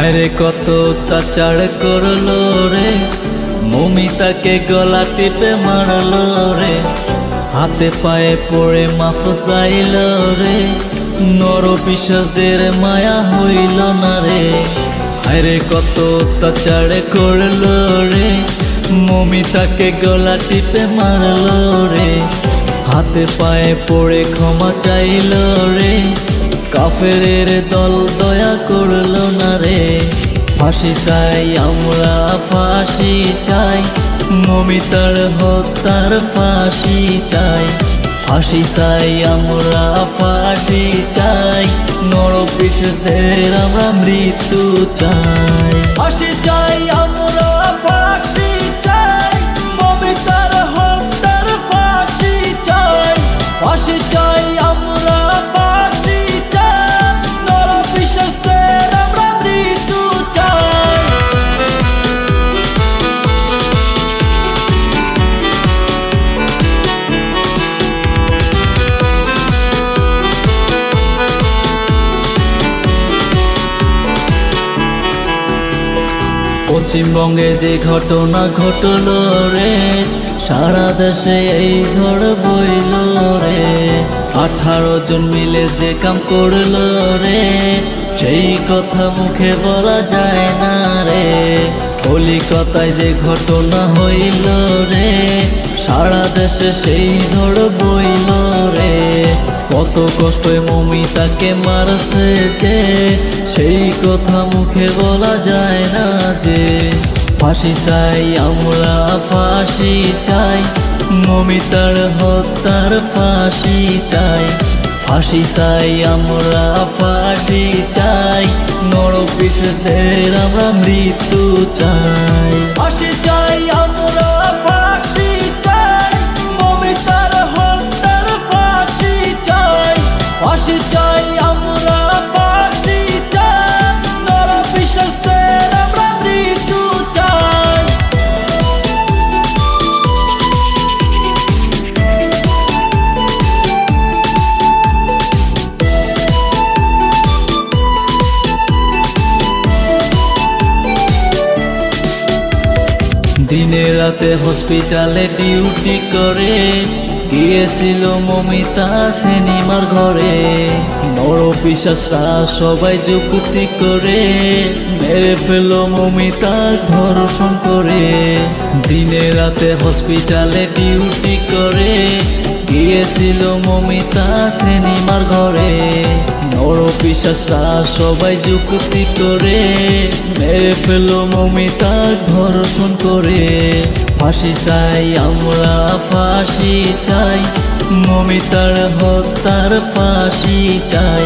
হায়রে কত অত্যাচার করলো রে, মমিতাকে গলা টিপে মারলো রে, হাতে পায়ে পড়ে মাফ চাইল রে, নর বিশ্বাসদের মায়া হইল না রে। হায়রে কত অত্যাচার করলো রে, মমিতাকে গলা টিপে মারলো রে, হাতে পায়ে পড়ে ক্ষমা চাইল রে, কাফেরের দল দয়া করলো না রে। ফাঁসি চাই আমরা, ফাঁসি চাই, মমিতার হত্যার ফাঁসি চাই। ফাঁসি চাই আমরা, ফাঁসি চাই, নর বিশ্বাসদের আমরা মৃত্যু চাই। ফাঁসি চাই আমরা, ফাঁসি চাই, মমিতার হত্যার ফাঁসি চাই। ফাঁসি চাই আমরা, ফাঁসি চাই, নর বিশ্বাসদের আমরা মৃত্যু চাই। পশ্চিমবঙ্গে যে ঘটনা ঘটলো রে, সারা দেশে এই ঝড় বইল রে। 18 জন মিলে যে কাম করলো রে, সেই কথা মুখে বলা যায় না রে। কলিকাতায় যে ঘটনা হইল রে, সারা দেশে সেই ঝড় বইল রে। কত কষ্টে মমিতাকে মারছে যে, সেই কথা মুখে বলা যায় না যে। ফাঁসি চাই আমরা, ফাঁসি চাই, মমিতার হত্যার ফাঁসি চাই। ফাঁসি চাই আমরা, ফাঁসি চাই, নর বিশ্বাসদের আমরা মৃত্যু চাই। ফাঁসি চাই আমরা, ফাঁসি চাই, মমিতার হত্যার ফাঁসি চাই। ফাঁসি চাই আমরা, ফাঁসি চাই, নর বিশ্বাসদের আমরা মৃত্যু চাই। দিনে রাতে হসপিটালে ডিউটি করে, গিয়েছিল মমিতা সিনেমার ঘরে। নর বিশ্বাসরা সবাই যুক্তি করে, মেরে ফেল মমিতা ধর্ষণ করে। দিনে রাতে হসপিটালে ডিউটি করে, গিয়েছিল মমিতা সিনেমার ঘরে। নর বিশ্বাসরা সবাই যুক্তি করে, মেরে ফেল মমিতা ধর্ষণ করে। ফাঁসি চাই আমরা, ফাঁসি চাই, মমিতার হত্যার ফাঁসি চাই।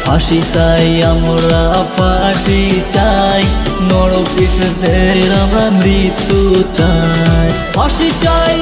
ফাঁসি চাই আমরা, ফাঁসি চাই, নর বিশ্বাসদের আমরা মৃত্যু চাই। ফাঁসি চাই।